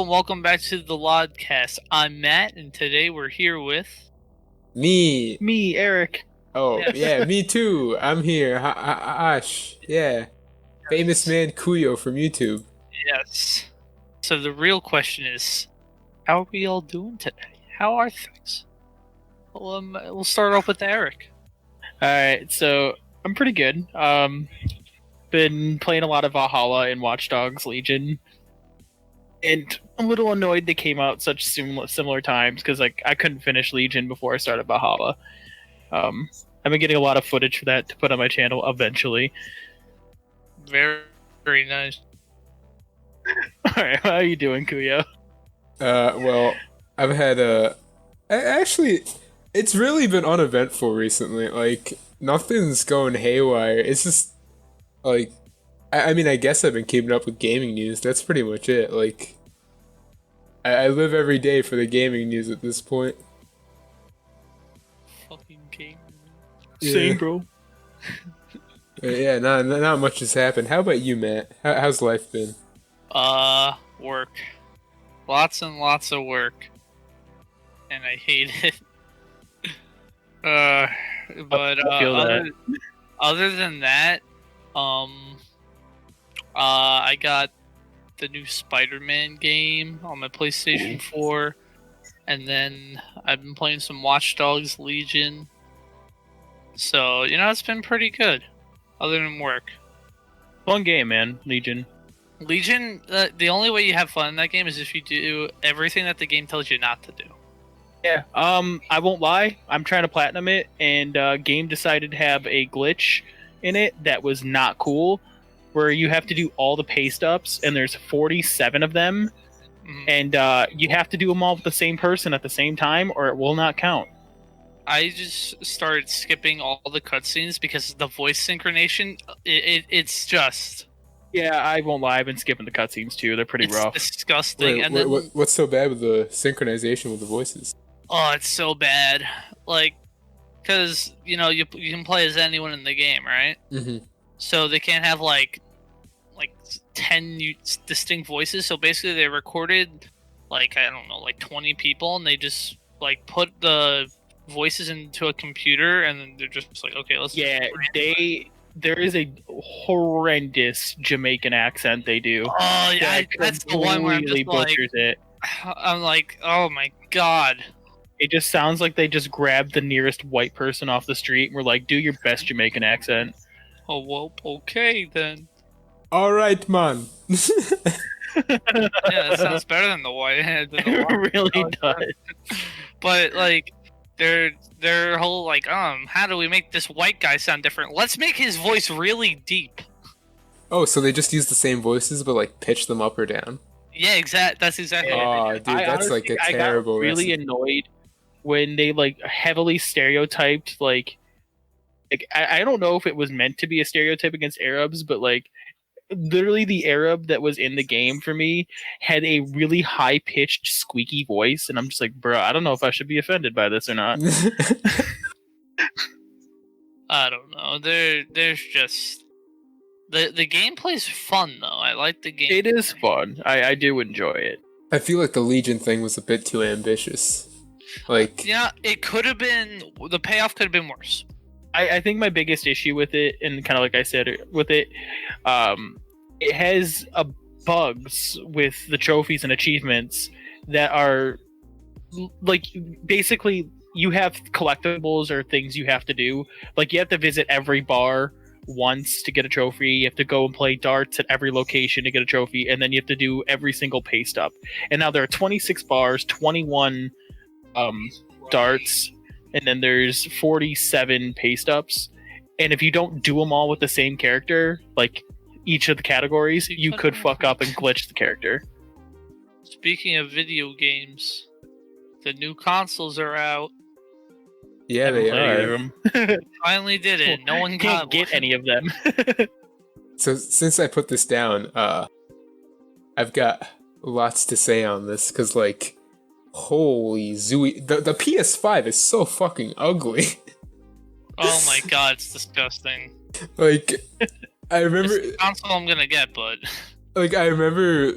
Hello and welcome back to the LODcast. I'm Matt, and today we're here with Me. Me, Eric. Oh, yes, yeah, me too. I'm here. Ash. Yeah. Famous man Cueyo from YouTube. yes. So the real question is, how are we all doing today? How are things? Well, we'll start off with Eric. All right, so I'm pretty good. Been playing a lot of Valhalla and Watch Dogs Legion, and I'm a little annoyed they came out such similar times because I couldn't finish Legion before I started Valhalla. I've been getting a lot of footage for that to put on my channel eventually. Very, very nice. All right, how are you doing, Kuya? Well, I've had actually, it's really been uneventful recently. Like, nothing's going haywire. It's just, like, I mean, I guess I've been keeping up with gaming news. That's pretty much it. Like, I live every day for the gaming news at this point. Fucking game. Yeah. Same, bro. Yeah, not much has happened. How about you, Matt? How's life been? Work. Lots and lots of work. And I hate it. But I feel that. other than that, I got the new Spiderman game on my PlayStation 4, and then I've been playing some Watch Dogs Legion. So, it's been pretty good, other than work. Fun game, man. Legion. Legion, the only way you have fun in that game is if you do everything that the game tells you not to do. Yeah. I won't lie. I'm trying to platinum it, and game decided to have a glitch in it that was not cool, where you have to do all the paste ups, and there's 47 of them, and you have to do them all with the same person at the same time, or it will not count. I just started skipping all the cutscenes because the voice synchronization, it's just... Yeah, I won't lie. I've been skipping the cutscenes too. They're pretty rough. It's disgusting. Wait, and then, what's so bad with the synchronization with the voices? oh, it's so bad. Like, because, you can play as anyone in the game, right? Mm-hmm. So they can't have, like 10 distinct voices. So basically they recorded, I don't know, 20 people, and they just, put the voices into a computer, and then they're just like, okay, let's... Yeah, there is a horrendous Jamaican accent they do. Oh, yeah, that's the one where I'm just butchers it. I'm like, oh my god. It just sounds like they just grabbed the nearest white person off the street and were like, do your best Jamaican accent. Oh, well, okay, then. All right, man. Yeah, that sounds better than the white. It really does. But, their whole, how do we make this white guy sound different? Let's make his voice really deep. Oh, so they just use the same voices, but, pitch them up or down? Yeah, that's exactly Oh, it. dude, that's, honestly, a terrible I got really recipe. annoyed when they, heavily stereotyped, I don't know if it was meant to be a stereotype against Arabs, but, literally the Arab that was in the game for me had a really high-pitched, squeaky voice, and I'm just like, bro, I don't know if I should be offended by this or not. I don't know. There's just... The gameplay's fun, though. I like the game. It is fun. I do enjoy it. I feel like the Legion thing was a bit too ambitious. Yeah, it could have been... The payoff could have been worse. I think my biggest issue with it, and kind of like I said with it, it has bugs with the trophies and achievements that are basically you have collectibles or things you have to do. You have to visit every bar once to get a trophy. You have to go and play darts at every location to get a trophy, and then you have to do every single paste up. And now there are 26 bars, 21 darts, and then there's 47 paste ups. And if you don't do them all with the same character, each of the categories, you could fuck up and glitch the character. Speaking of video games, the new consoles are out. Yeah, they are. Finally did it. No one can't get any of them. So since I put this down, I've got lots to say on this, because holy zooey, the PS5 is so fucking ugly. Oh my god, it's disgusting. I remember it's the console I'm gonna get, but I remember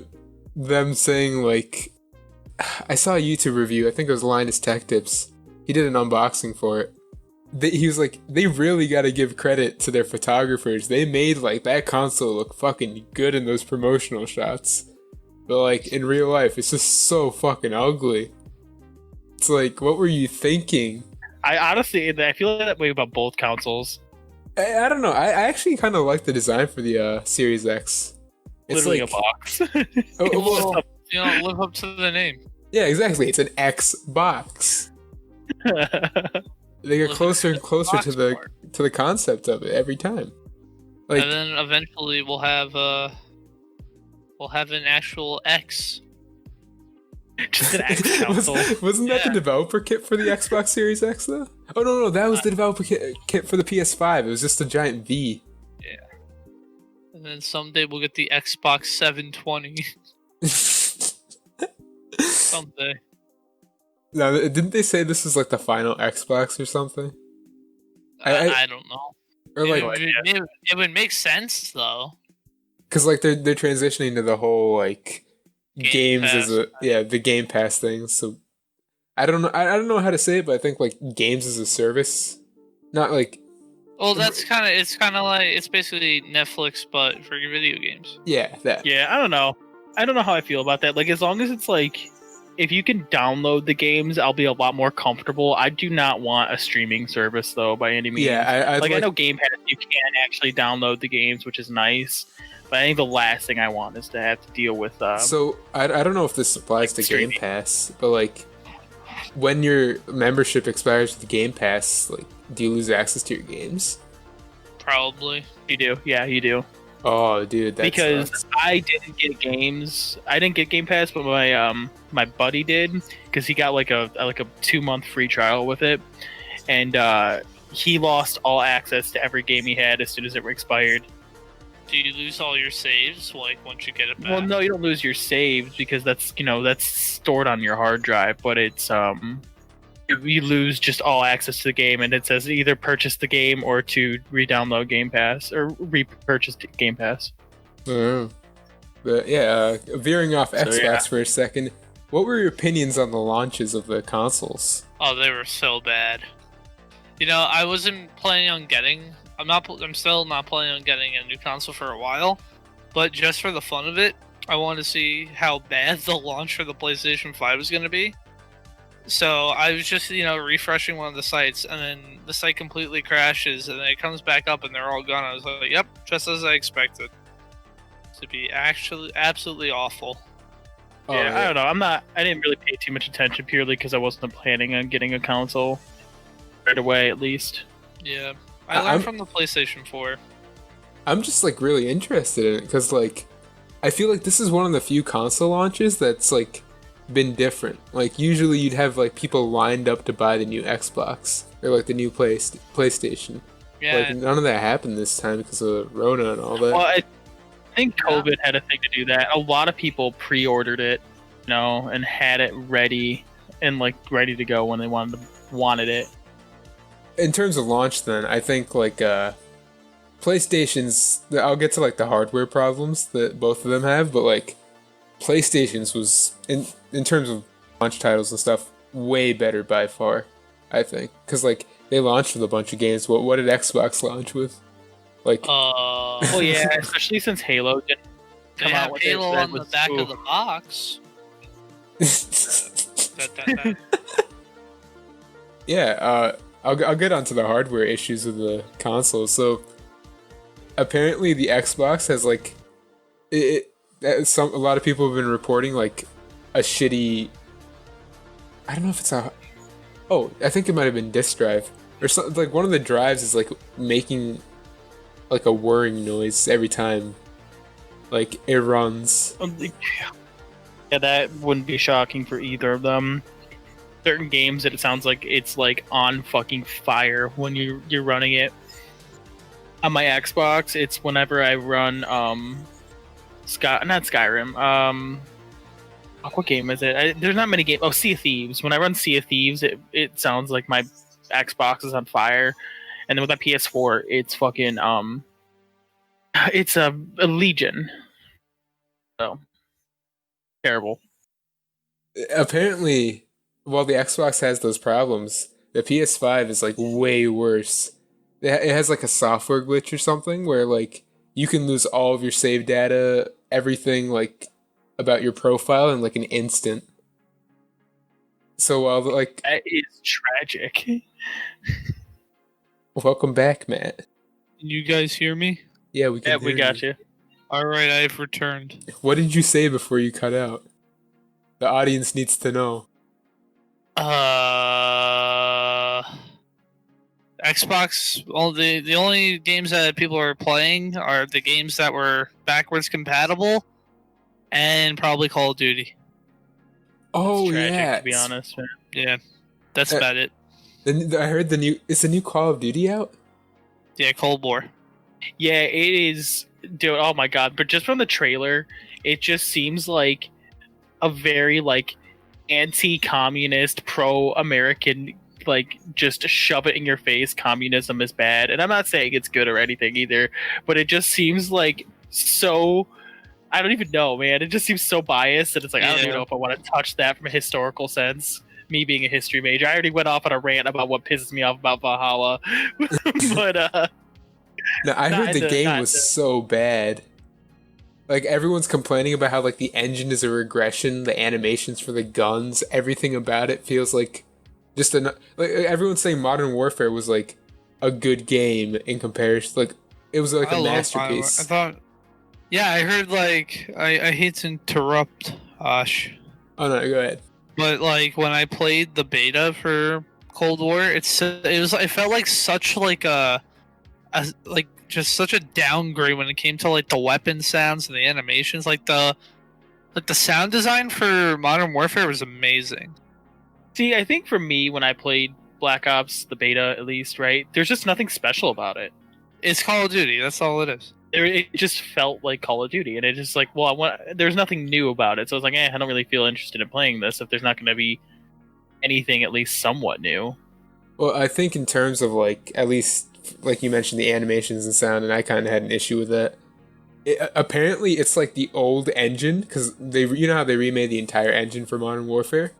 them saying like, I saw a YouTube review. I think it was Linus Tech Tips. He did an unboxing for it. He was like, they really got to give credit to their photographers. They made like that console look fucking good in those promotional shots. But like in real life, it's just so fucking ugly. It's like, what were you thinking? I honestly, I feel that way about both consoles. I don't know. I actually kind of like the design for the Series X. It's Literally like, a box. well, Live up to the name. yeah, exactly. It's an X box. They get closer and closer to the concept of it every time. Like, and then eventually we'll have an actual X. Just an X console. Wasn't that the developer kit for the Xbox Series X though? Oh no, that was the developer kit for the PS5. It was just a giant V. Yeah. And then someday we'll get the Xbox 720. Someday. No, didn't they say this is like the final Xbox or something? I don't know. Or like, it would make sense though. because like they're transitioning to the whole like games Pass. as the Game Pass thing. So I don't know how to say it, but I think like games as a service, not like. Well, it's kind of like it's basically Netflix but for video games. Yeah, that. Yeah, I don't know how I feel about that. Like, as long as it's like, if you can download the games, I'll be a lot more comfortable. I do not want a streaming service though, by any means. Yeah, I know Game Pass, you can actually download the games, which is nice. But I think the last thing I want is to have to deal with. So I don't know if this applies to streaming. Game Pass, but like when your membership expires with Game Pass, like do you lose access to your games? Probably. You do, yeah, you do. Oh, dude, that Because sucks. I didn't get games. I didn't get Game Pass, but my buddy did, because he got like a 2-month free trial with it, and he lost all access to every game he had as soon as it expired. Do you lose all your saves like once you get it back? Well, no, you don't lose your saves because that's stored on your hard drive, but it's you lose just all access to the game, and it says either purchase the game or to re-download Game Pass or repurchase Game Pass. But yeah, veering off Xbox for a second, what were your opinions on the launches of the consoles? Oh, they were so bad. I wasn't planning on getting. I'm still not planning on getting a new console for a while, but just for the fun of it, I wanted to see how bad the launch for the PlayStation 5 was going to be. So I was just, refreshing one of the sites, and then the site completely crashes, and then it comes back up, and they're all gone. I was like, yep, just as I expected. To be actually absolutely awful. Yeah, I don't know. I didn't really pay too much attention purely because I wasn't planning on getting a console right away, at least. Yeah. I learned from the PlayStation 4. I'm just like really interested in it because like I feel like this is one of the few console launches that's like been different. Like usually you'd have like people lined up to buy the new Xbox or like the new PlayStation. Yeah. Like none of that happened this time because of Rona and all that. Well, I think COVID had a thing to do that. A lot of people pre-ordered it, and had it ready and like ready to go when they wanted it. In terms of launch, then I think like PlayStation's. I'll get to like the hardware problems that both of them have, but like PlayStation's was in terms of launch titles and stuff way better by far. I think because like they launched with a bunch of games. What did Xbox launch with? Like, well, yeah, especially since Halo didn't they come have out with Halo it. on the back of the box. Yeah, I'll get onto the hardware issues of the console. So apparently the Xbox has like a lot of people have been reporting like a shitty. I don't know if it's I think it might have been disk drive or something. Like one of the drives is like making like a whirring noise every time like it runs. Yeah, that wouldn't be shocking for either of them. Certain games that it sounds like it's like on fucking fire when you're running it. On my Xbox, it's whenever I run not Skyrim. What game is it? There's not many games. Oh, Sea of Thieves. When I run Sea of Thieves, it sounds like my Xbox is on fire. And then with my PS4, it's fucking it's a Legion. So Terrible. Apparently, while the Xbox has those problems, the PS5 is like way worse. It has like a software glitch or something where like you can lose all of your save data, everything like about your profile in like an instant. So while like That is tragic. welcome back, Matt. Can you guys hear me? Yeah, we can Yeah, hear we got you. All right, I've returned. What did you say before you cut out? The audience needs to know. Xbox. All the only games that people are playing are the games that were backwards compatible, and probably Call of Duty. Oh Tragic, yeah, to be honest. Man. Yeah, that's Uh, about it. I heard is the new Call of Duty out? Yeah, Cold War. Yeah, it is, dude. Oh my god! But just from the trailer, it just seems like a very like anti-communist, pro-American, like just shove it in your face. Communism is bad, and I'm not saying it's good or anything either. But it just seems like so. I don't even know, man. It just seems so biased, and it's like I don't even Yeah. know if I want to touch that from a historical sense. Me being a history major, I already went off on a rant about what pisses me off about Valhalla, but No, I heard the game was not so bad. Like everyone's complaining about how like the engine is a regression, the animations for the guns, everything about it feels like just like everyone's saying Modern Warfare was like a good game in comparison. Like it was like I a love masterpiece. I thought. Yeah, I heard like I hate to interrupt, Ash, Oh no, go ahead. but like when I played the beta for Cold War, it felt like such like like just such a downgrade when it came to like the weapon sounds and the animations. Like the sound design for Modern Warfare was amazing. See, I think for me, when I played Black Ops, the beta at least, right, there's just nothing special about it. It's Call of Duty. That's all it is. It just felt like Call of Duty, and it just like, well, there's nothing new about it. So I was like, I don't really feel interested in playing this if there's not going to be anything at least somewhat new. Well, I think in terms of like at least like you mentioned the animations and sound, and I kind of had an issue with that. Apparently, it's like the old engine because you know how they remade the entire engine for Modern Warfare.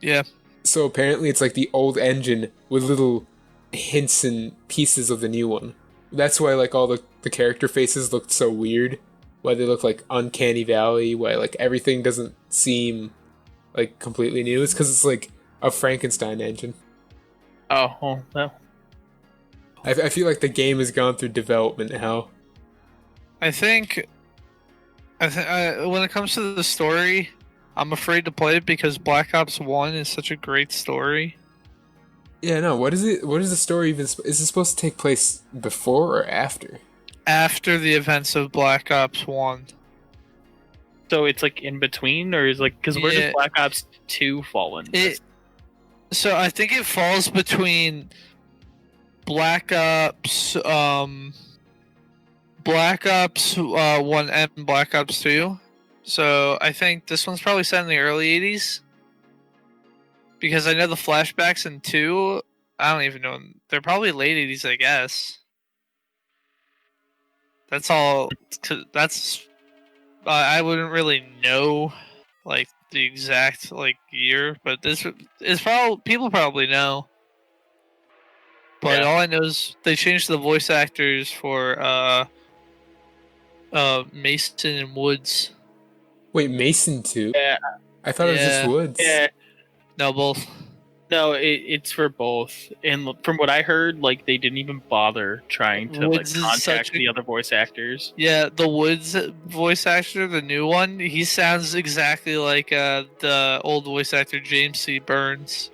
Yeah. So apparently, it's like the old engine with little hints and pieces of the new one. That's why like all the character faces looked so weird. Why they look like Uncanny Valley. Why like everything doesn't seem like completely new. It's because it's like a Frankenstein engine. Oh, well, no. I feel like the game has gone through development hell. I think when it comes to the story, I'm afraid to play it because Black Ops 1 is such a great story. Yeah, no. What is it? What is the story even? Is it supposed to take place before or after? After the events of Black Ops 1. So it's like in between, or is like because where does Black Ops 2 fall in? So I think it falls between Black Ops 1 and Black Ops 2. So I think this one's probably set in the early 80s. Because I know the flashbacks in 2, I don't even know. They're probably late 80s, I guess. That's all. That's. I wouldn't really know, like, the exact, like, year. But this is probably. People probably know. But Yeah. all I know is they changed the voice actors for Mason and Woods. Wait, Mason too? Yeah. I thought it was just Woods. Yeah. No, both. No, it's for both. And from what I heard, like they didn't even bother trying to Woods is like contact such a- the other voice actors. Yeah, the Woods voice actor, the new one, he sounds exactly like the old voice actor James C. Burns.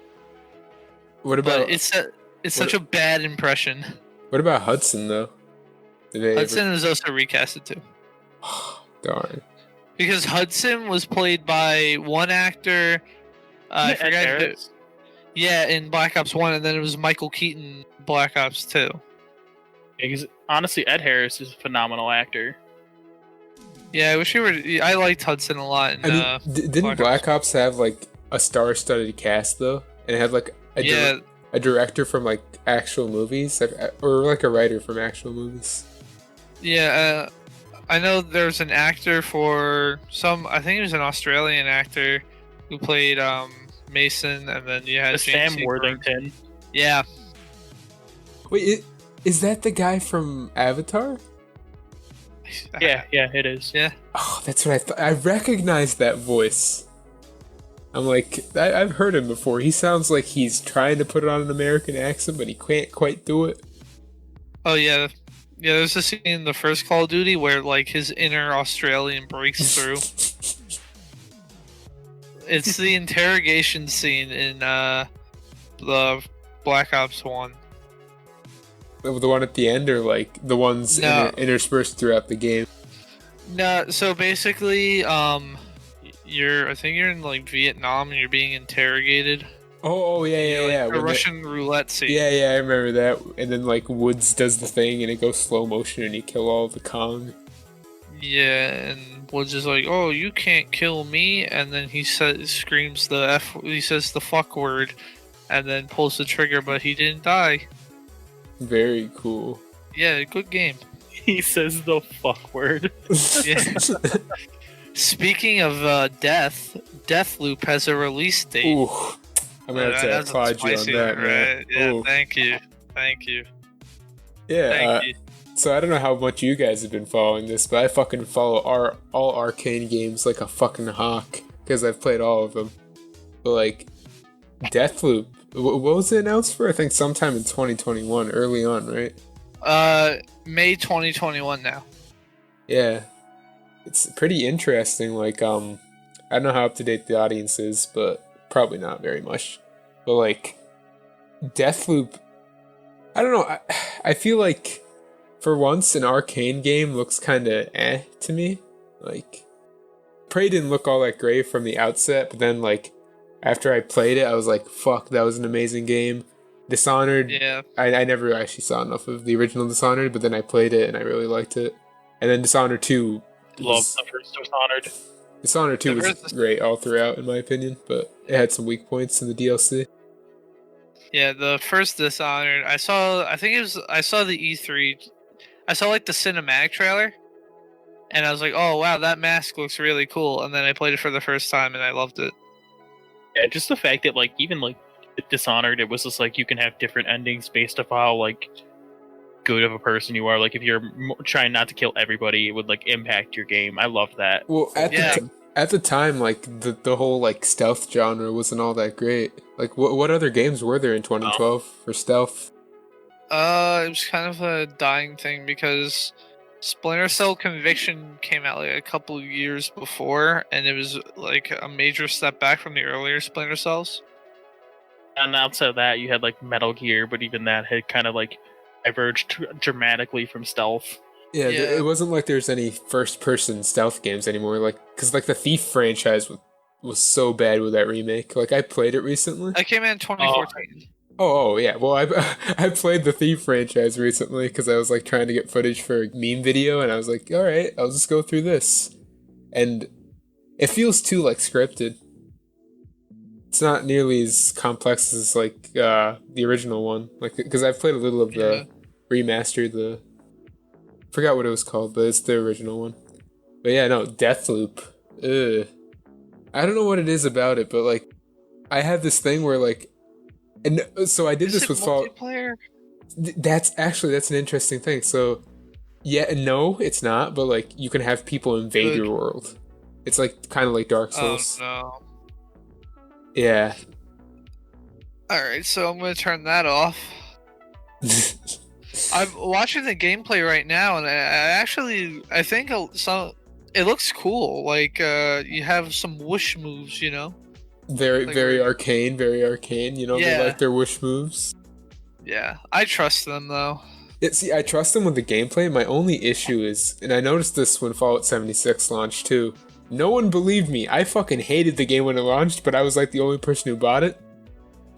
What about But it's such a bad impression. what about Hudson though? Did they Hudson was also recasted too. Darn. Because Hudson was played by one actor. I Ed forgot who. Harris? Yeah, in Black Ops 1, and then it was Michael Keaton in Black Ops 2. Because honestly, Ed Harris is a phenomenal actor. Yeah, I wish you were. I liked Hudson a lot. In, I mean, didn't Black Ops have like a star-studded cast though, and it had like a director from like actual movies, or like a writer from actual movies? Yeah, I know there's an actor for some. I think he was an Australian actor who played Mason, and then you had James Sam C. Worthington. Yeah. Wait, is that the guy from Avatar? Yeah, it is. Yeah. Oh, that's what I thought. I recognized that voice. I'm like, I've heard him before. He sounds like he's trying to put it on an American accent, but he can't quite do it. Oh yeah. Yeah, there's a scene in the first Call of Duty where like his inner Australian breaks through. It's the interrogation scene in the Black Ops 1. The one at the end, or like the ones No. interspersed throughout the game? No, so basically, I think you're in like Vietnam and you're being interrogated. Oh yeah. The Russian roulette scene. Yeah, I remember that. And then like Woods does the thing, and it goes slow motion, and you kill all the Kong. Yeah, and Woods is like, "Oh, you can't kill me," and then he screams the F. He says the fuck word, and then pulls the trigger, but he didn't die. Very cool. Yeah, good game. He says the fuck word. Yeah. Speaking of Deathloop has a release date. Ooh, I'm gonna have to That's applaud you on spicy, that, man. right? Yeah, Ooh. thank you. Yeah. Thank you. So I don't know how much you guys have been following this, but I fucking follow all Arcane games like a fucking hawk because I've played all of them. But like, Deathloop, what was it announced for? I think sometime in 2021, early on, right? May 2021 now. Yeah, it's pretty interesting. Like, I don't know how up to date the audience is, but probably not very much. But like, Deathloop, I don't know. I feel like for once an Arcane game looks kind of to me. Like, Prey didn't look all that great from the outset, but then like after I played it, I was like, "Fuck, that was an amazing game." Dishonored, Yeah. I never actually saw enough of the original Dishonored, but then I played it and I really liked it. And then Dishonored 2 Love the first Dishonored. Dishonored 2 was great all throughout, in my opinion, but it had some weak points in the DLC. Yeah, the first Dishonored, I saw the E3, I saw like the cinematic trailer, and I was like, oh wow, that mask looks really cool, and then I played it for the first time and I loved it. Yeah, just the fact that like even like Dishonored, it was just like you can have different endings based off how like good of a person you are. Like if you're trying not to kill everybody, it would like impact your game. I love that. Well, at the time, like the whole like stealth genre wasn't all that great. Like what other games were there in 2012 for stealth? It was kind of a dying thing because Splinter Cell Conviction came out like a couple of years before, and it was like a major step back from the earlier Splinter Cells. And outside of that, you had like Metal Gear, but even that had kind of like diverged dramatically from stealth. Yeah, it wasn't like there's any first-person stealth games anymore. Like, cause like the Thief franchise was so bad with that remake. Like I played it recently. That came out in 2014. Oh yeah. Well, I played the Thief franchise recently because I was like trying to get footage for a meme video, and I was like, all right, I'll just go through this, and it feels too like scripted. It's not nearly as complex as like the original one. Like, because I've played a little of the remastered. Forgot what it was called, but it's the original one. But yeah, no, Deathloop. Ugh. I don't know what it is about it, but like, I have this thing where like, and so I did this with multiplayer. That's an interesting thing. So, yeah, no, it's not. But like, you can have people invade your world. It's like kind of like Dark Souls. Oh no. Yeah. Alright, so I'm gonna turn that off. I'm watching the gameplay right now, and I think it looks cool. Like, you have some whoosh moves, you know? Very arcane, you know, they like their whoosh moves. Yeah, I trust them, though. See, I trust them with the gameplay. My only issue is, and I noticed this when Fallout 76 launched too, no one believed me. I fucking hated the game when it launched, but I was like the only person who bought it.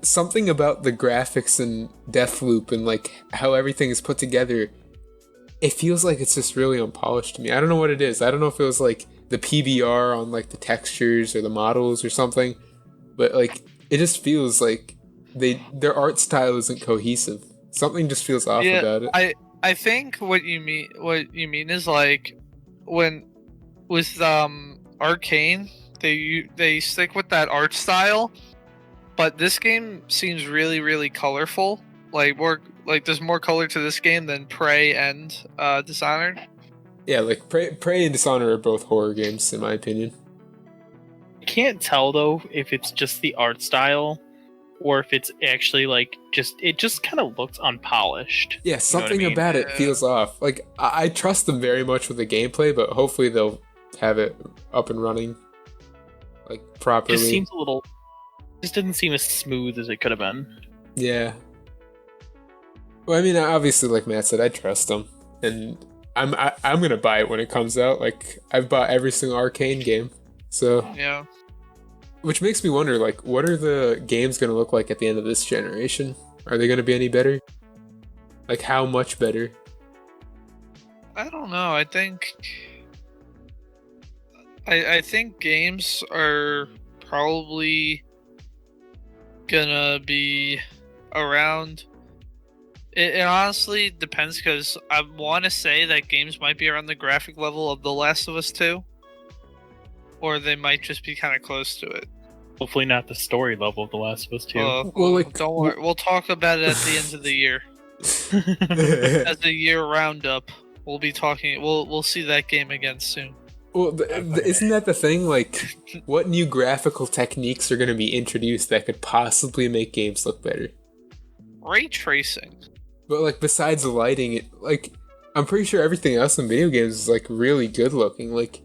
Something about the graphics in Deathloop and like how everything is put together, it feels like it's just really unpolished to me. I don't know what it is. I don't know if it was like the PBR on like the textures or the models or something, but like it just feels like their art style isn't cohesive. Something just feels off about it. I think what you mean is like when with Arcane, they stick with that art style, but this game seems really really colorful. Like there's more color to this game than Prey and Dishonored. Yeah, like Prey and Dishonored are both horror games in my opinion. I can't tell though if it's just the art style or if it's actually like it just kind of looks unpolished. Yeah, something I mean? about it feels off. Like I trust them very much with the gameplay, but hopefully they'll have it up and running like properly. Just seems a little. Just didn't seem as smooth as it could have been. Yeah. Well, I mean, obviously, like Matt said, I trust them, and I'm gonna buy it when it comes out. Like I've bought every single Arcane game, so Yeah. which makes me wonder, like, what are the games gonna look like at the end of this generation? Are they gonna be any better? Like, how much better? I don't know. I think games are probably gonna be around. It honestly depends because I want to say that games might be around the graphic level of The Last of Us 2, or they might just be kind of close to it. Hopefully not the story level of The Last of Us 2. Well, like, don't worry. We'll talk about it at the end of the year. As the year roundup, we'll be talking. We'll see that game again soon. Well, isn't that the thing? Like, what new graphical techniques are going to be introduced that could possibly make games look better? Ray tracing. But, like, besides the lighting, I'm pretty sure everything else in video games is, like, really good looking. Like,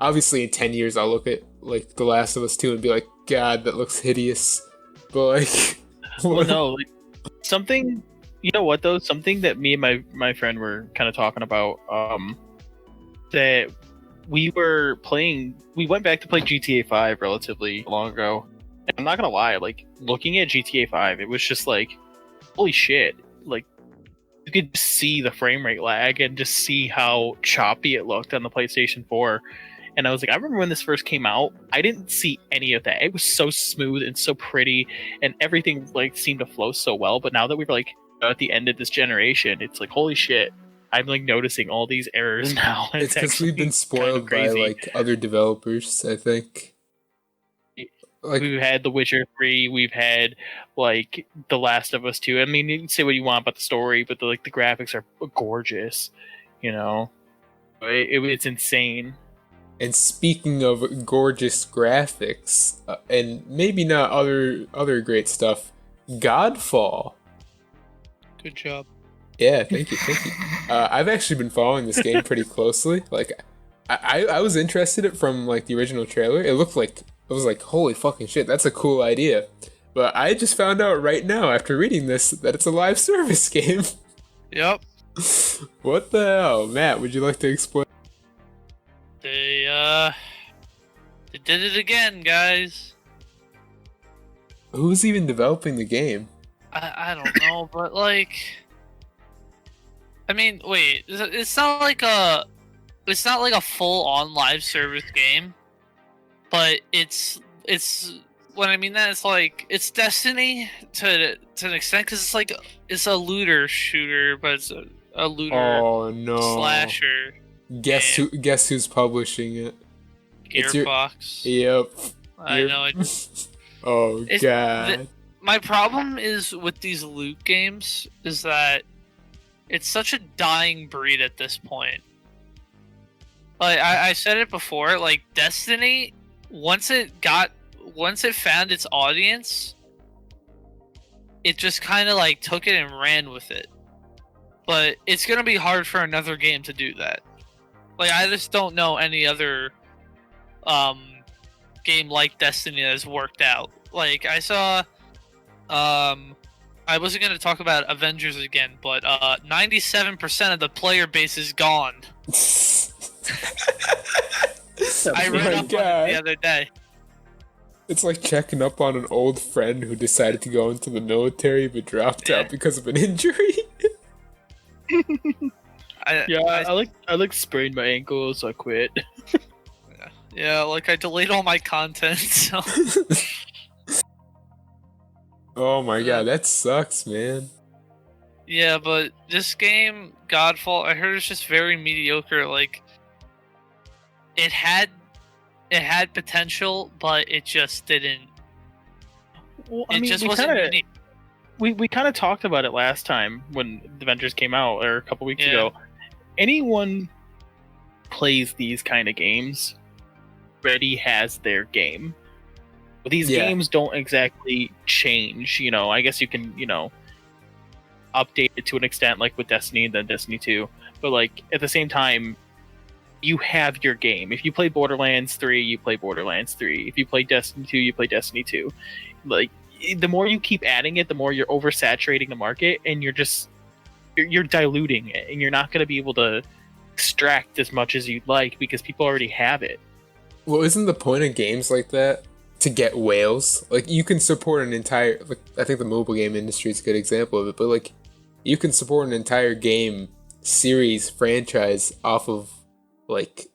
obviously in 10 years I'll look at, like, The Last of Us 2 and be like, God, that looks hideous. But, like... Well, no, like, something... You know what, though? Something that me and my friend were kind of talking about, that we were playing... We went back to play GTA 5 relatively long ago. And I'm not gonna lie, like, looking at GTA 5, it was just like, holy shit. Like, you could see the frame rate lag and just see how choppy it looked on the PlayStation 4. And I was like, I remember when this first came out, I didn't see any of that. It was so smooth and so pretty, and everything like seemed to flow so well. But now that we're like at the end of this generation, it's like, holy shit, I'm like noticing all these errors now. It's because we've been spoiled by like other developers, I think. Like, we've had The Witcher 3, we've had like The Last of Us 2. I mean, you can say what you want about the story, but the graphics are gorgeous. You know, it's insane. And speaking of gorgeous graphics, and maybe not other great stuff, Godfall. Good job. Yeah, thank you. I've actually been following this game pretty closely. Like, I was interested from like the original trailer. It looked like I was like, holy fucking shit, that's a cool idea. But I just found out right now after reading this that it's a live service game. Yep. What the hell, Matt? Would you like to explain? They did it again, guys. Who's even developing the game? I don't know, but like, I mean, wait, it's not like a full on live service game, but it's when I mean that, it's like it's Destiny to an extent, because it's a looter shooter, but it's a looter slasher. Guess who's publishing it? Gearbox. Yep. I know. Oh god. My problem is with these loot games is that it's such a dying breed at this point. Like I said it before, like Destiny, once it found its audience, it just kind of like took it and ran with it. But it's gonna be hard for another game to do that. Like, I just don't know any other game like Destiny that has worked out. Like, I saw, I wasn't going to talk about Avengers again, but 97% of the player base is gone. I read up on it the other day. It's like checking up on an old friend who decided to go into the military but dropped out because of an injury. I sprained my ankle, so I quit. Yeah, like I delayed all my content. So. Oh my god, that sucks, man. Yeah, but this game, Godfall, I heard it's just very mediocre. Like, it had potential, but it just didn't. Well, It just wasn't unique. We kind of talked about it last time when the Avengers came out, or a couple weeks Yeah. ago. Anyone plays these kind of games already has their game. But these games don't exactly change, you know. I guess you can, you know, update it to an extent, like with Destiny and then Destiny 2. But like at the same time, you have your game. If you play Borderlands 3, you play Borderlands 3. If you play Destiny 2, you play Destiny 2. Like, the more you keep adding it, the more you're oversaturating the market, and you're diluting it, and you're not going to be able to extract as much as you'd like because people already have it. Well, isn't the point of games like that to get whales? Like, you can support an entire, like, I think the mobile game industry is a good example of it, but like, you can support an entire game series franchise off of like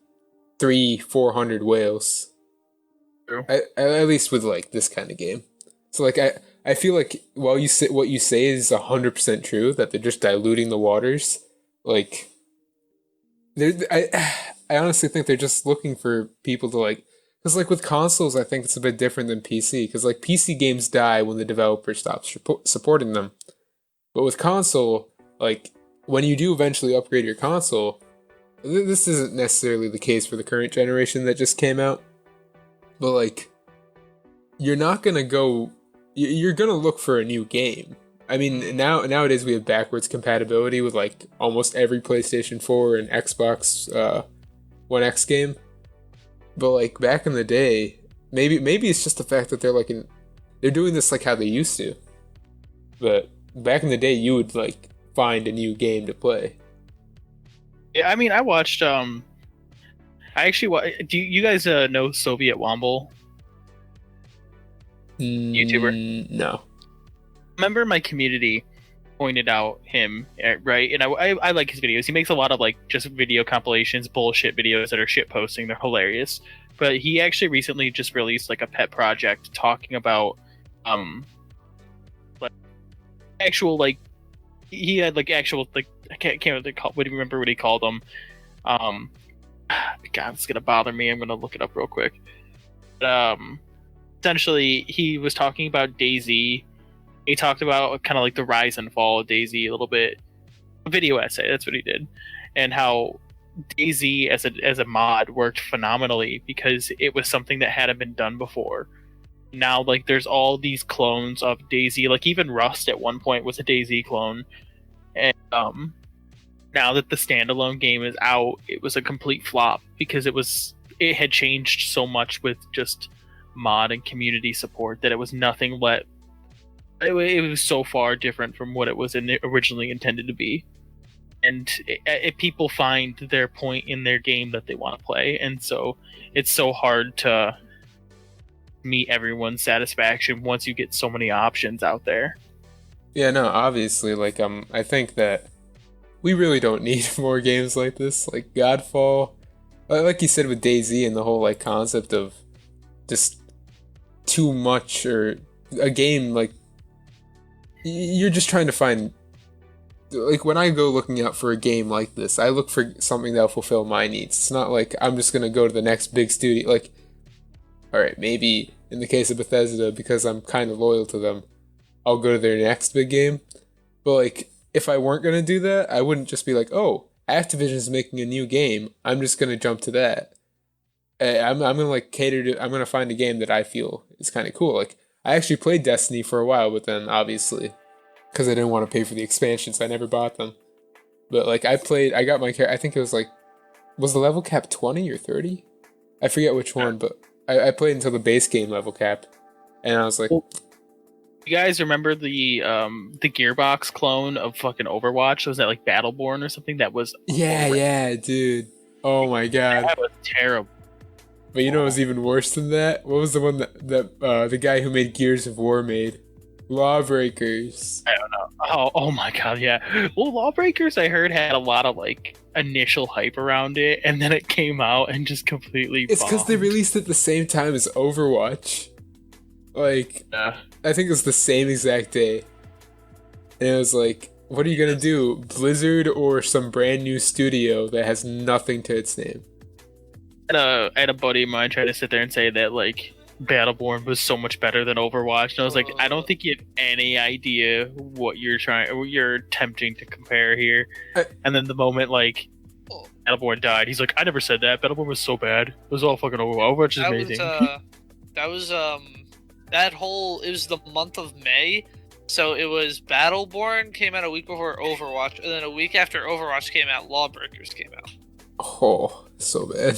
300-400 whales. True. At least with like this kind of game. So like I feel like while what you say is 100% true, that they're just diluting the waters. Like, I honestly think they're just looking for people to like, because like with consoles, I think it's a bit different than PC, because like PC games die when the developer stops supporting them, but with console, like when you do eventually upgrade your console, this isn't necessarily the case for the current generation that just came out, but like you're not gonna go, you're gonna look for a new game. I mean, nowadays we have backwards compatibility with like almost every PlayStation 4 and Xbox One X game. But like back in the day, maybe it's just the fact that they're doing this like how they used to. But back in the day, you would like find a new game to play. Yeah, I mean, I watched. I actually. Do you guys know Soviet Womble? YouTuber? No. Remember, my community pointed out him, right? And I like his videos. He makes a lot of like just video compilations, bullshit videos that are shit posting. They're hilarious. But he actually recently just released like a pet project talking about like actual like he had like actual like I can't really remember what he called them. God, it's gonna bother me. I'm gonna look it up real quick. But, essentially, he was talking about DayZ. He talked about kind of like the rise and fall of DayZ a little bit. A video essay, that's what he did. And how DayZ as a mod worked phenomenally because it was something that hadn't been done before. Now, like, there's all these clones of DayZ. Like, even Rust at one point was a DayZ clone. And now that the standalone game is out, it was a complete flop because it had changed so much with just mod and community support that it was nothing but it was so far different from what it was originally intended to be. And if people find their point in their game that they want to play, and so it's so hard to meet everyone's satisfaction once you get so many options out there. Yeah, no, obviously, like I think that we really don't need more games like this, like Godfall, like you said with DayZ and the whole like concept of just too much, or a game like you're just trying to find, like when I go looking out for a game like this, I look for something that'll fulfill my needs. It's not like I'm just gonna go to the next big studio. Like, alright, maybe in the case of Bethesda, because I'm kind of loyal to them, I'll go to their next big game. But like, if I weren't gonna do that, I wouldn't just be like, oh, Activision's making a new game, I'm just gonna jump to that. I'm gonna like I'm gonna find a game that I feel is kind of cool. Like, I actually played Destiny for a while, but then obviously, because I didn't want to pay for the expansions, I never bought them. But like, I got my character, I think it was like, was the level cap 20 or 30? I forget which one, but I played until the base game level cap, and I was like, you guys remember the Gearbox clone of fucking Overwatch? Was that like Battleborn or something? That was yeah, dude. Oh my god. That was terrible. But you know what was even worse than that? What was the one that the guy who made Gears of War made? Lawbreakers. I don't know. Oh my god, yeah. Well, Lawbreakers, I heard, had a lot of like initial hype around it, and then it came out and just completely It's because they released it at the same time as Overwatch. Like, I think it was the same exact day. And it was like, what are you gonna do? Blizzard or some brand new studio that has nothing to its name? I had a buddy of mine try to sit there and say that like Battleborn was so much better than Overwatch, and I was like, I don't think you have any idea what you're attempting to compare here. And then the moment like Battleborn died, he's like, I never said that. Battleborn was so bad. It was all fucking Overwatch. Overwatch is amazing. That was it was the month of May. So it was Battleborn came out a week before Overwatch, and then a week after Overwatch came out, Lawbreakers came out. Oh, so bad.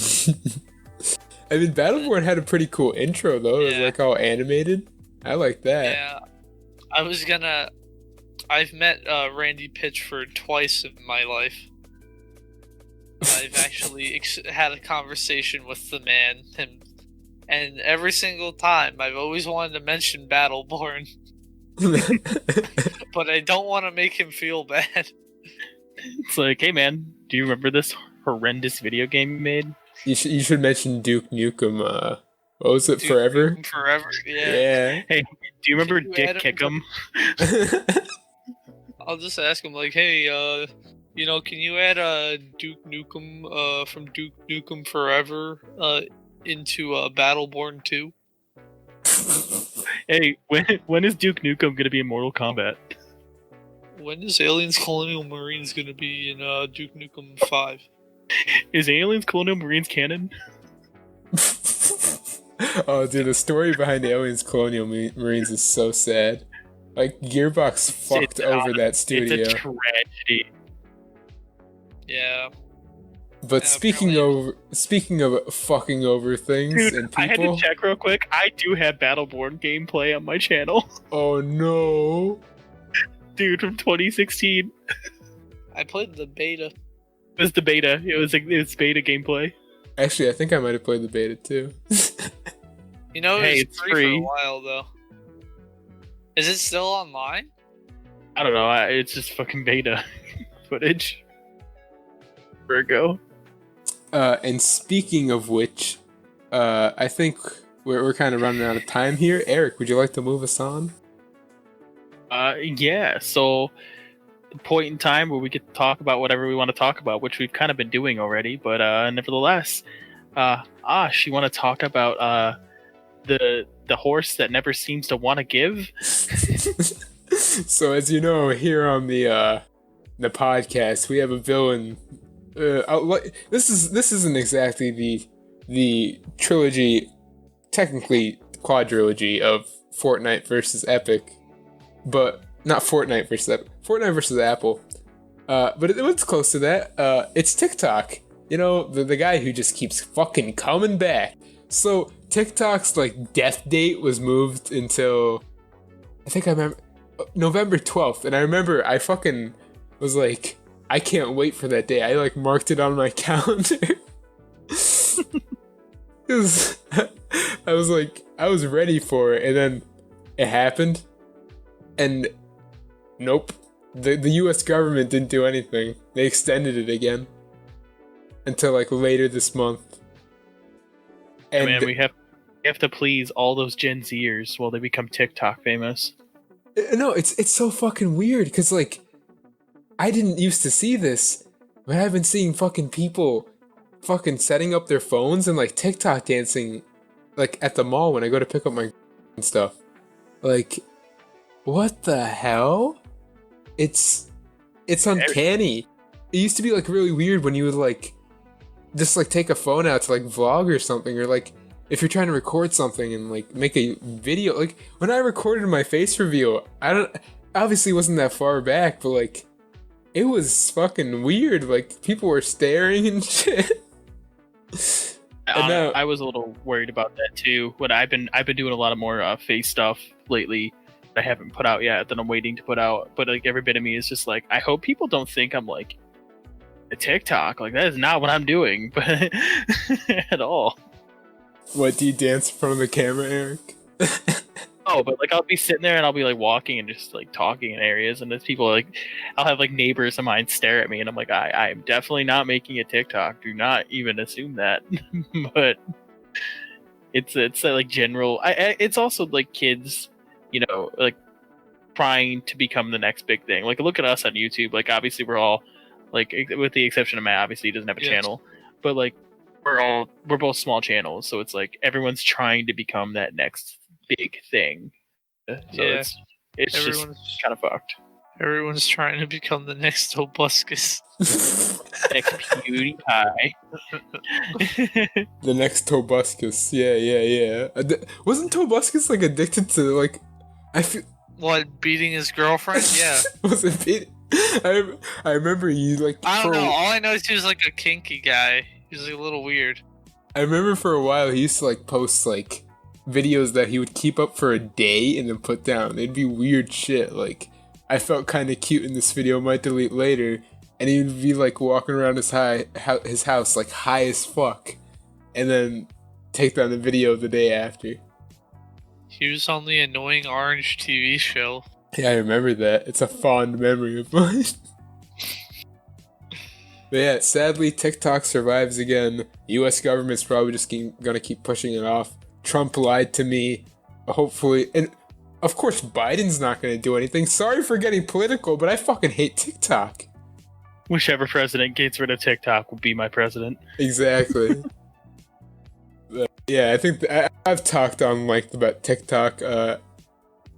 I mean, Battleborn had a pretty cool intro though. It was like all animated. I like that. Yeah, I've met Randy Pitchford twice in my life. I've actually had a conversation with the man, and every single time I've always wanted to mention Battleborn. But I don't want to make him feel bad. It's like, hey man, do you remember this horrendous video game you made? You should mention Duke Nukem. What was it? Duke Forever? Nukem Forever, yeah. Hey, do you remember Dick Kickham? I'll just ask him like, hey, can you add Duke Nukem from Duke Nukem Forever into Battleborn 2? Hey, when is Duke Nukem gonna be in Mortal Kombat? When is Aliens Colonial Marines gonna be in Duke Nukem 5? Is Aliens Colonial Marines canon? Oh, dude, the story behind Aliens Colonial Marines is so sad. Like, Gearbox fucked over that studio. It's a tragedy. Yeah. But speaking of fucking over things, dude, and people, I had to check real quick. I do have Battleborn gameplay on my channel. Oh no, dude, from 2016. I played the beta. It was the beta. It's beta gameplay. Actually, I think I might have played the beta too. It's free for a while though. Is it still online? I don't know. It's just fucking beta footage. Virgo. And speaking of which, I think we're kind of running out of time here. Eric, would you like to move us on? Yeah. So, the point in time where we get to talk about whatever we want to talk about, which we've kind of been doing already, but nevertheless, Ash, you want to talk about the horse that never seems to want to give? So, as you know, here on the podcast, we have a villain. This isn't exactly the trilogy, technically quadrilogy of Fortnite versus Epic, but not Fortnite versus Epic. Fortnite versus Apple. But it's close to that. It's TikTok. The guy who just keeps fucking coming back. So TikTok's like death date was moved until I remember November 12th, and I remember I fucking was like, I can't wait for that day. I like marked it on my calendar. Cause I was ready for it, and then it happened, and nope, the U.S. government didn't do anything. They extended it again until like later this month. And man, we have to please all those Gen Zers while they become TikTok famous. No, it's so fucking weird because like, I didn't used to see this, but I've been seeing fucking people fucking setting up their phones and like TikTok dancing like at the mall when I go to pick up my and stuff. Like, what the hell? It's uncanny. It used to be like really weird when you would like just like take a phone out to like vlog or something, or like if you're trying to record something and like make a video. Like when I recorded my face reveal, obviously wasn't that far back, but like it was fucking weird. Like people were staring and shit. I was a little worried about that too. But I've been doing a lot of more face stuff lately that I haven't put out yet, that I'm waiting to put out. But like every bit of me is just like, I hope people don't think I'm like a TikTok. Like that is not what I'm doing, but at all. What, do you dance in front of the camera, Eric? Oh, but like I'll be sitting there and I'll be like walking and just like talking in areas, and there's people like, I'll have like neighbors of mine stare at me, and I'm like, I am definitely not making a TikTok. Do not even assume that. But it's like general. It's also like kids, like trying to become the next big thing. Like look at us on YouTube. Like obviously we're all like, with the exception of Matt, obviously he doesn't have a channel, but like we're both small channels, so it's like everyone's trying to become that next big thing. So Yeah. it's Everyone's just kind of fucked. Everyone's trying to become the next Obuscus. Next PewDiePie. The next Tobuscus. Yeah. Wasn't Tobuscus like addicted to like? I feel. What, beating his girlfriend? Yeah. Was it beat? I remember you like. I don't know. All I know is he was like a kinky guy. He was like a little weird. I remember for a while he used to like post like videos that he would keep up for a day and then put down. It'd be weird shit. Like I felt kind of cute in this video. Might delete later. And he'd be like walking around his house like high as fuck, and then take down the video the day after. He was on the annoying orange TV show. Yeah, I remember that. It's a fond memory of mine. But yeah, sadly, TikTok survives again. U.S. government's probably just gonna keep pushing it off. Trump lied to me. Hopefully, and of course, Biden's not gonna do anything. Sorry for getting political, but I fucking hate TikTok. Whichever president gets rid of TikTok will be my president. Exactly. Yeah, I think I've talked on length about TikTok.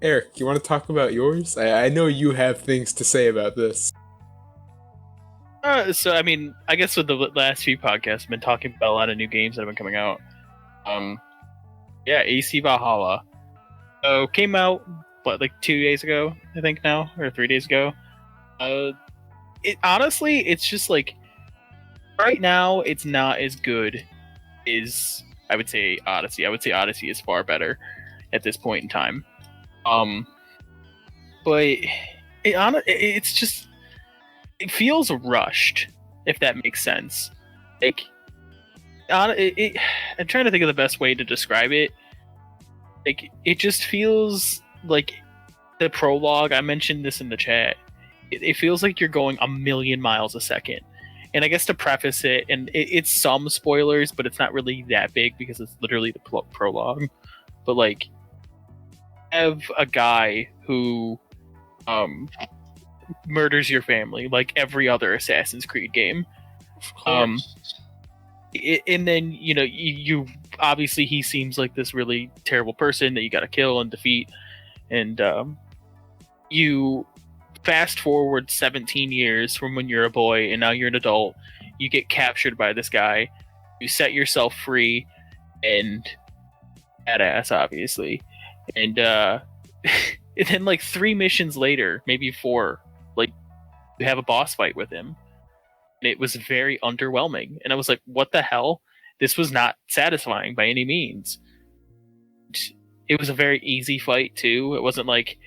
Eric, you want to talk about yours? I know you have things to say about this. So I mean, I guess with the last few podcasts, I've been talking about a lot of new games that have been coming out. Yeah, AC Valhalla. So came out like 2 days ago, I think now, or 3 days ago. Honestly, it's just like right now, it's not as good as I would say Odyssey. I would say Odyssey is far better at this point in time. But it's just it feels rushed, if that makes sense. Like, I'm trying to think of the best way to describe it. Like, it just feels like the prologue. I mentioned this in the chat. It feels like you're going a million miles a second. And I guess to preface it, and it's some spoilers, but it's not really that big because it's literally the prologue. But like, have a guy who murders your family like every other Assassin's Creed game. And then you obviously he seems like this really terrible person that you got to kill and defeat, and you fast forward 17 years from when you're a boy and now you're an adult. You get captured by this guy. You set yourself free, and badass, obviously. And and then like 3 missions later, maybe 4, like you have a boss fight with him. And it was very underwhelming. And I was like, what the hell? This was not satisfying by any means. It was a very easy fight too. It wasn't like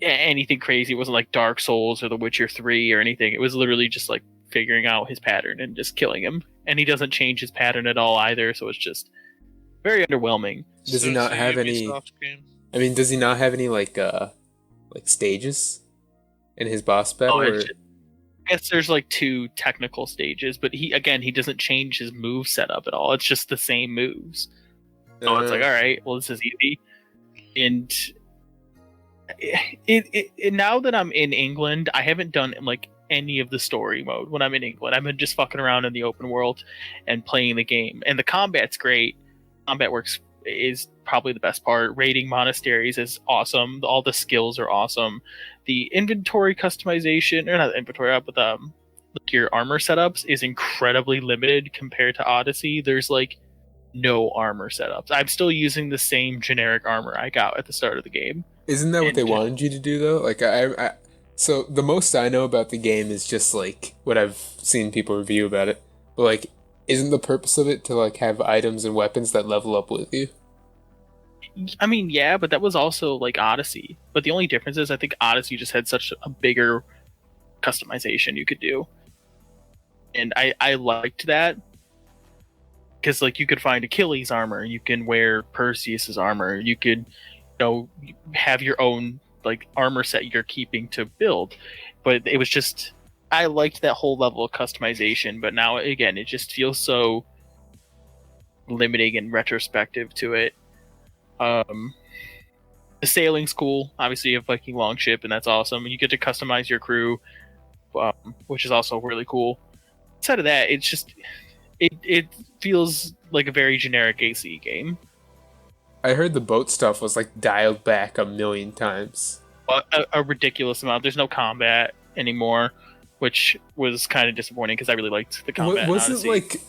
anything crazy. It wasn't like Dark Souls or The Witcher 3 or anything. It was literally just like figuring out his pattern and just killing him. And he doesn't change his pattern at all either, so it's just very underwhelming. Does he not have any? I mean, does he not have any like stages in his boss battle? I guess there's like 2 technical stages, but he doesn't change his move setup at all. It's just the same moves. So it's like, all right, well, this is easy. And it now that I'm in England, I haven't done like any of the story mode when I'm in England. I've been just fucking around in the open world and playing the game. And the combat's great. Combat works is probably the best part. Raiding monasteries is awesome. All the skills are awesome. The inventory customization, or not inventory, but like your armor setups is incredibly limited compared to Odyssey. There's like no armor setups. I'm still using the same generic armor I got at the start of the game. Isn't that what they wanted you to do though? Like so the most I know about the game is just like what I've seen people review about it. But like, isn't the purpose of it to like have items and weapons that level up with you? I mean, yeah, but that was also like Odyssey. But the only difference is I think Odyssey just had such a bigger customization you could do. And I liked that. Because like you could find Achilles armor, you can wear Perseus's armor, you could have your own like armor set you're keeping to build. But it was just, I liked that whole level of customization, but now again it just feels so limiting and retrospective to it. The sailing's cool. Obviously you have Viking longship and that's awesome. You get to customize your crew, which is also really cool. Outside of that, it's just it feels like a very generic AC game. I heard the boat stuff was like dialed back a million times. A ridiculous amount. There's no combat anymore, which was kind of disappointing because I really liked the combat in Odyssey.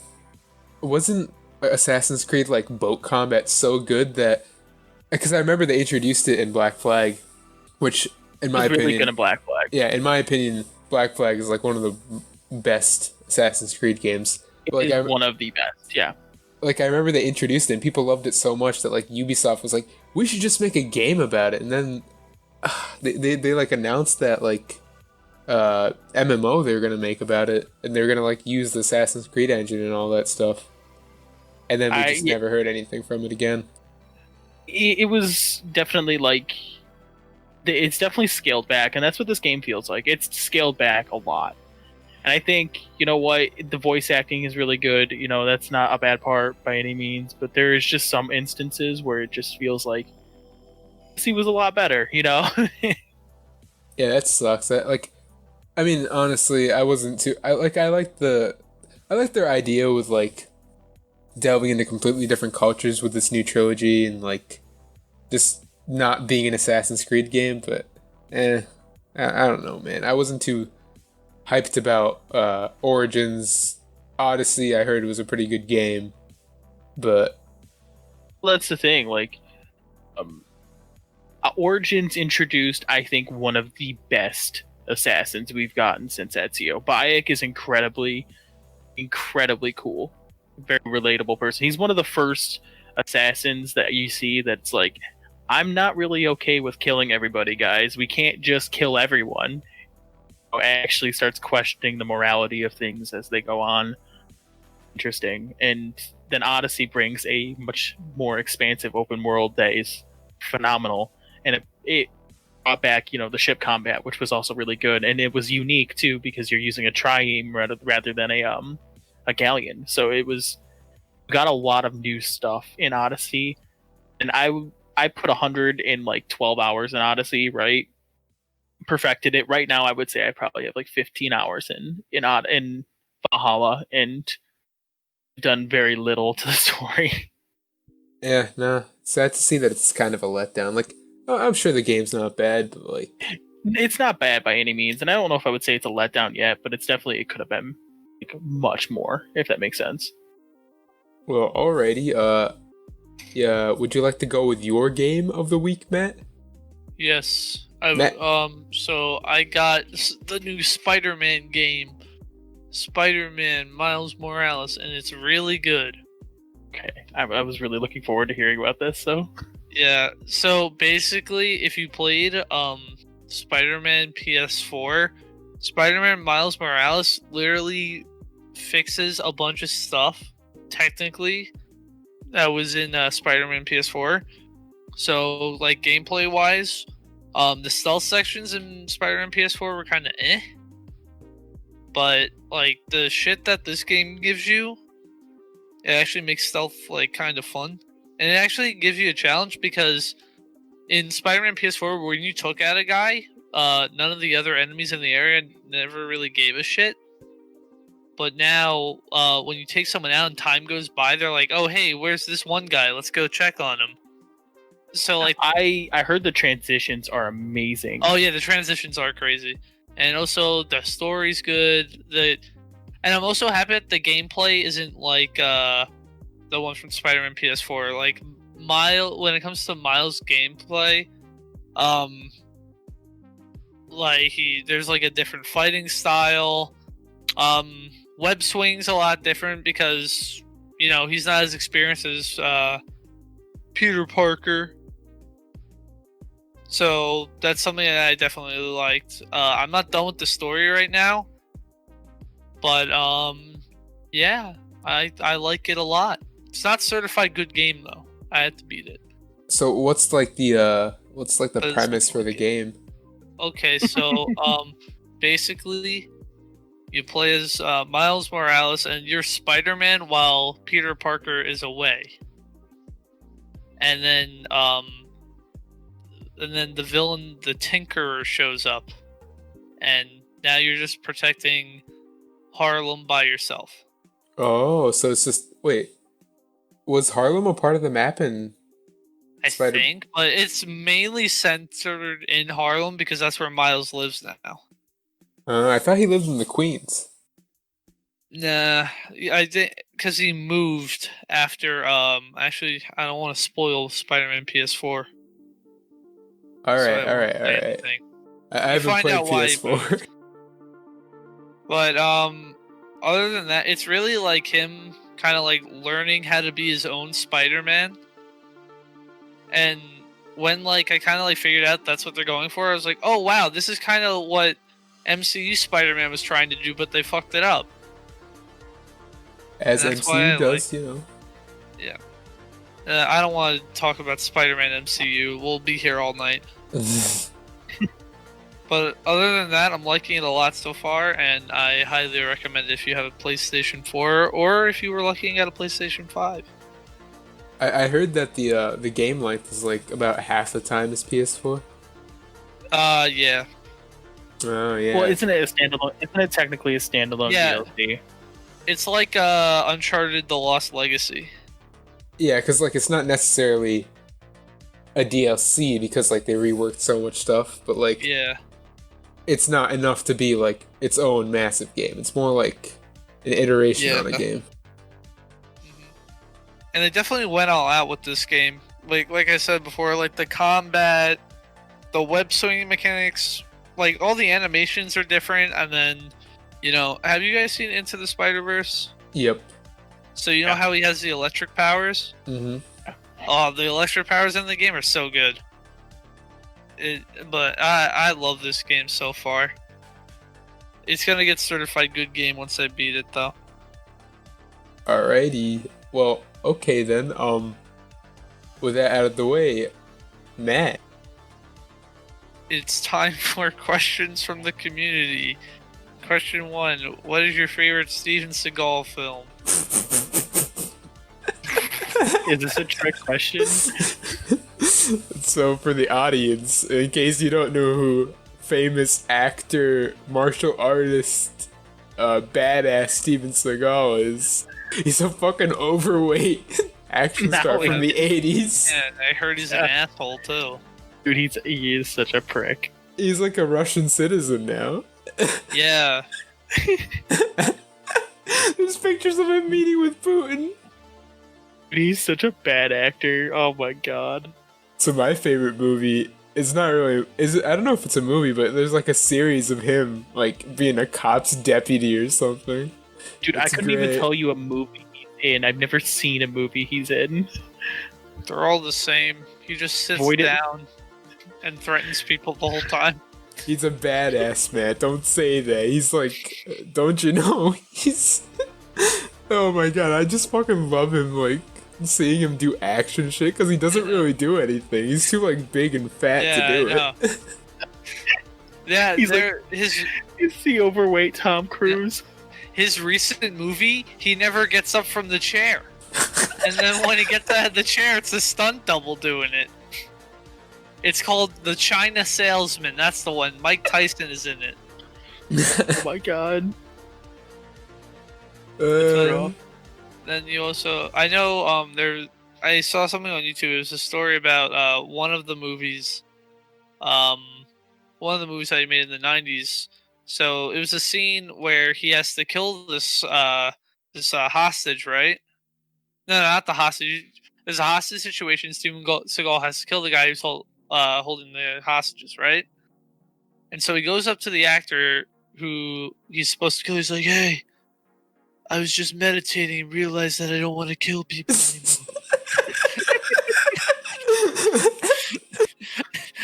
Wasn't Assassin's Creed like boat combat so good that, because I remember they introduced it in Black Flag, which in my Really opinion, good in Black Flag. yeah, in my opinion, Black Flag is like one of the best Assassin's Creed games. But, It is one of the best. Yeah. like I remember they introduced it and people loved it so much that like Ubisoft was like, we should just make a game about it, and then they like announced that like MMO they were gonna make about it, and they were gonna like use the Assassin's Creed engine and all that stuff, and then we just never heard anything from it again. It was definitely like it's definitely scaled back, and that's what this game feels like. It's scaled back a lot. And I think, you know what, the voice acting is really good. You know, that's not a bad part by any means, but there is just some instances where it just feels like he was a lot better, you know? Yeah, that sucks. That like, I mean, honestly, I wasn't too. I like I like their idea with like delving into completely different cultures with this new trilogy and like just not being an Assassin's Creed game, but I don't know, man. I wasn't too hyped about Origins. Odyssey, I heard was a pretty good game, but Well, that's the thing. Like, Origins introduced, I think, one of the best assassins we've gotten since Ezio. Bayek is incredibly, incredibly cool. Very relatable person. He's one of the first assassins that you see that's like, I'm not really okay with killing everybody, guys. We can't just kill everyone. Actually starts questioning the morality of things as they go on. Interesting. And then Odyssey brings a much more expansive open world that is phenomenal. And it brought back, you know, the ship combat, which was also really good. And it was unique too, because you're using a trieme rather than a galleon. So it was got a lot of new stuff in Odyssey. And I put 112 hours in Odyssey, right? Perfected it. Right now I would say I probably have like 15 hours in Valhalla and done very little to the story. yeah, no. Sad to see that it's kind of a letdown. Like, I'm sure the game's not bad, but like, It's not bad by any means, and I don't know if I would say it's a letdown yet, but it could have been like much more, if that makes sense. well, alrighty. Yeah. Would you like to go with your game of the week, Matt? Yes. Matt? So I got the new Spider-Man game, Spider-Man Miles Morales, and it's really good. Okay, I was really looking forward to hearing about this. So Yeah. So basically, if you played Spider-Man PS4, Spider-Man Miles Morales literally fixes a bunch of stuff technically that was in Spider-Man PS4. So like gameplay wise, the stealth sections in Spider-Man PS4 were kind of but like the shit that this game gives you, it actually makes stealth like kind of fun, and it actually gives you a challenge because in Spider-Man PS4, when you took out a guy, none of the other enemies in the area never really gave a shit. But now, when you take someone out and time goes by, they're like, "Oh, hey, where's this one guy? Let's go check on him." So, like, I heard the transitions are amazing. oh yeah, the transitions are crazy, and also the story's good. And I'm also happy that the gameplay isn't like the one from Spider-Man PS4. Like when it comes to Miles' gameplay, like there's like a different fighting style. Web swing's a lot different because you know he's not as experienced as Peter Parker. So that's something that I definitely liked. I'm not done with the story right now, but yeah, I like it a lot. It's not certified good game though. I had to beat it. So what's like the premise for the game? Okay, so basically you play as Miles Morales and you're Spider-Man while Peter Parker is away. And then the villain, the Tinkerer, shows up, and now you're just protecting Harlem by yourself. Oh, so it's just wait. Was Harlem a part of the map in I Spider? think, but it's mainly centered in Harlem because that's where Miles lives now. I thought he lived in the Queens. Nah, I think because he moved after. Actually, I don't want to spoil Spider-Man PS4, All so right, I all won't right, all say right. anything. I You haven't find played out why he PS4. moved. But other than that, it's really like him kind of like learning how to be his own Spider-Man. And when like I kind of like figured out that's what they're going for, I was like, oh wow, this is kind of what MCU Spider-Man was trying to do, but they fucked it up. As And that's why MCU I like, does, you know. yeah. I don't want to talk about Spider-Man MCU. We'll be here all night. But other than that, I'm liking it a lot so far, and I highly recommend it if you have a PlayStation 4 or if you were looking at a PlayStation 5. I heard that the game length is like about half the time as PS4. Yeah. Oh yeah. Well, isn't it a standalone? Isn't it technically a standalone Yeah. DLC? It's like Uncharted: The Lost Legacy. Yeah, because like it's not necessarily a DLC because like they reworked so much stuff, but like Yeah. it's not enough to be like its own massive game. It's more like an iteration Yeah. on a game. And they definitely went all out with this game. Like I said before, like the combat, the web swinging mechanics, like all the animations are different. And then, have you guys seen Into the Spider-Verse? Yep. So you know how he has the electric powers? Mm-hmm. Oh, the electric powers in the game are so good. But I love this game so far. It's gonna get certified good game once I beat it, though. Alrighty. Well, okay then. With that out of the way, Matt. It's time for questions from the community. Question 1: what is your favorite Steven Seagal film? Is this a trick question? So for the audience, in case you don't know who famous actor, martial artist, badass Steven Seagal is, he's a fucking overweight action star from the 80s. Yeah, I heard he's an asshole too. Dude, he is such a prick. He's like a Russian citizen now. Yeah. There's pictures of him meeting with Putin. Dude, he's such a bad actor. Oh my god. So my favorite movie is not really I don't know if it's a movie, but there's like a series of him like being a cop's deputy or something. Dude, I couldn't even tell you a movie he's in. I've never seen a movie he's in. They're all the same. He just sits down and threatens people the whole time. He's a badass, man. Don't say that. He's like, don't you know? He's. Oh my god, I just fucking love him, like, seeing him do action shit, because he doesn't really do anything. He's too, like, big and fat to do it. Yeah, he's the overweight Tom Cruise. His recent movie, he never gets up from the chair. And then when he gets out of the chair, it's a stunt double doing it. It's called The China Salesman. That's the one. Mike Tyson is in it. Oh my god. Then you also, I know, I saw something on YouTube. It was a story about one of the movies that he made in the 90s. So it was a scene where he has to kill this hostage, right? No, not the hostage. There's a hostage situation. Steven Seagal has to kill the guy who's holding the hostages, right? And so he goes up to the actor who he's supposed to kill. He's like, "Hey, I was just meditating and realized that I don't want to kill people anymore."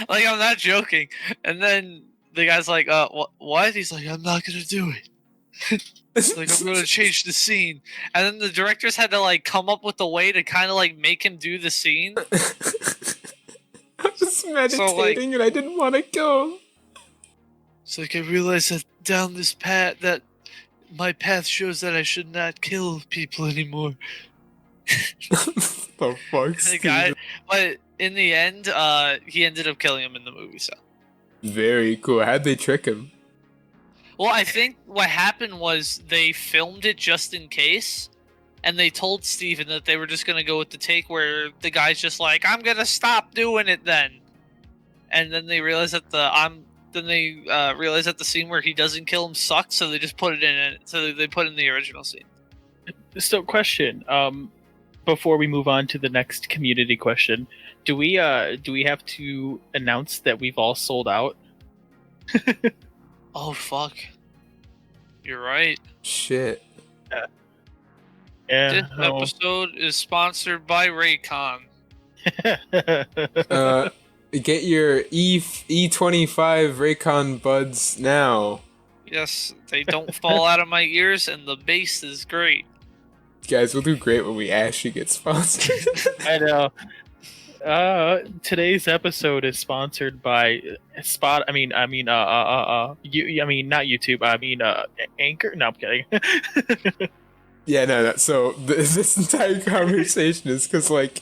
Like, I'm not joking. And then the guy's like, what? He's like, "I'm not gonna do it." Like, "I'm gonna change the scene." And then the directors had to like come up with a way to kind of like make him do the scene. I was meditating and I didn't want to go. It's like, I realized that down this path, that my path shows that I should not kill people anymore. The fuck, The guy, but in the end, he ended up killing him in the movie. So very cool. How'd they trick him? Well, I think what happened was they filmed it just in case, and they told Steven that they were just gonna go with the take where the guy's just like, "I'm gonna stop doing it then," and then they realized that realized that the scene where he doesn't kill him sucked, so they just put it in it. So they put in the original scene. So, question. Before we move on to the next community question, do we have to announce that we've all sold out? Oh fuck! You're right. Shit. Yeah. This episode is sponsored by Raycon. Get your E25 Raycon buds now. Yes, they don't fall out of my ears, and the bass is great. Guys, we'll do great when we actually get sponsored. I know. Today's episode is sponsored by not YouTube. Anchor. No, I'm kidding. Yeah, no. So this entire conversation is because like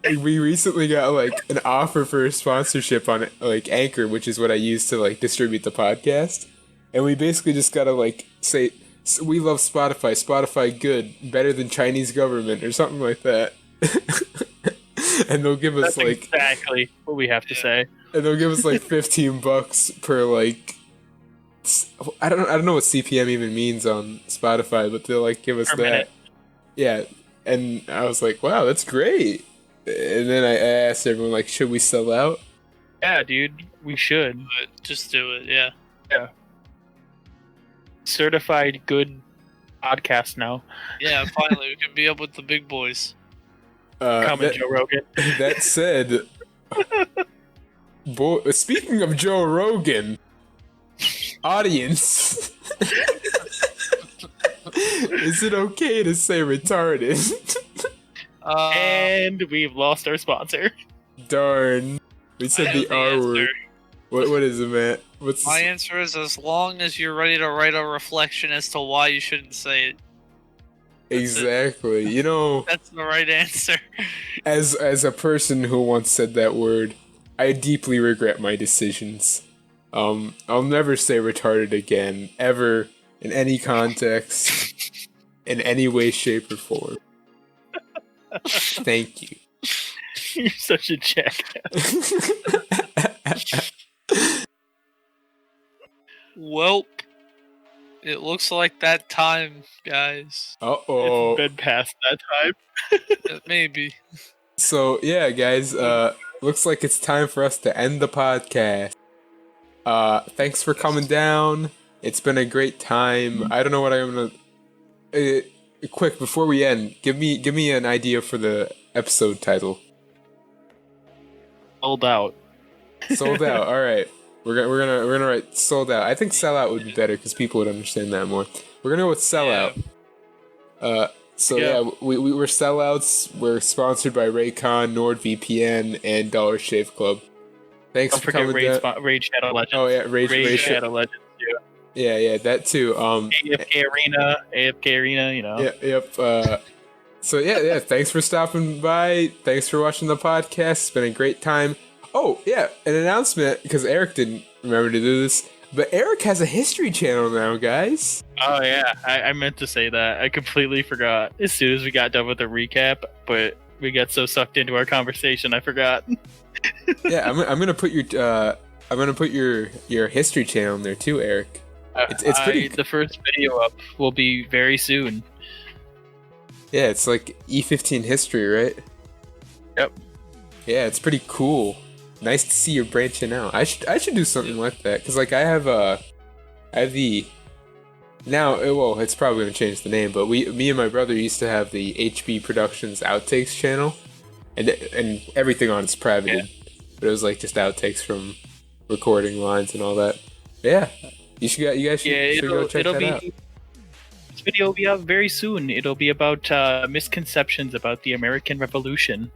we recently got like an offer for a sponsorship on like Anchor, which is what I use to like distribute the podcast, and we basically just gotta like say we love Spotify. Spotify good, better than Chinese government or something like that. And they'll give us That's like exactly what we have to say. And they'll give us like $15 per like. I don't know what CPM even means on Spotify, but they'll like give us Per that. minute. Yeah, and I was like, wow, that's great. And then I asked everyone like, should we sell out? Yeah, dude, we should. But just do it, yeah. Yeah. Certified good podcast now. Yeah, finally we can be up with the big boys. Coming, Joe Rogan. That said, speaking of Joe Rogan, audience, is it okay to say retarded? And we've lost our sponsor. Darn, we said the R word. What is it, Matt? My answer is as long as you're ready to write a reflection as to why you shouldn't say it. Exactly. You know, that's the right answer. As a person who once said that word, I deeply regret my decisions. I'll never say retarded again, ever, in any context, in any way, shape, or form. Thank you. You're such a jackass. Welp. It looks like that time, guys. Uh-oh. It's been past that time. Maybe. So, yeah, guys, looks like it's time for us to end the podcast. Thanks for coming down. It's been a great time. I don't know what I'm gonna... quick, before we end, give me an idea for the episode title. Sold out. Sold out, alright. We're gonna write sold out. I think sellout would be better because people would understand that more. We're gonna go with sellout. Yeah. We're sellouts. We're sponsored by Raycon, NordVPN, and Dollar Shave Club. Thanks for coming down. Raid Shadow Legends. Oh yeah, Raid Shadow Legends. Yeah, that too. AFK Arena. You know. Yeah, yep. So yeah. Thanks for stopping by. Thanks for watching the podcast. It's been a great time. Oh, yeah, an announcement, because Eric didn't remember to do this, but Eric has a history channel now, guys. Oh, yeah, I meant to say that. I completely forgot as soon as we got done with the recap, but we got so sucked into our conversation, I forgot. Yeah, I'm gonna put your history channel in there too, Eric. It's pretty. The first video up will be very soon. Yeah, it's like E15 history, right? Yep. Yeah, it's pretty cool. Nice to see you branching out. I should do something like that because like I have the now well it's probably gonna change the name, but me and my brother used to have the HB Productions Outtakes channel, and everything on it's private, but it was like just outtakes from recording lines and all that. Yeah, you guys should go check that out. This video will be out very soon. It'll be about misconceptions about the American Revolution.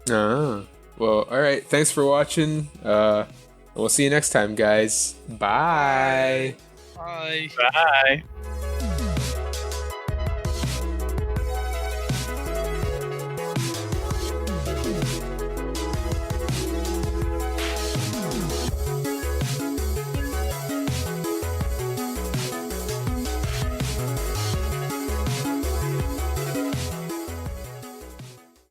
Ah. Well, alright, thanks for watching. We'll see you next time, guys. Bye. Bye. Bye.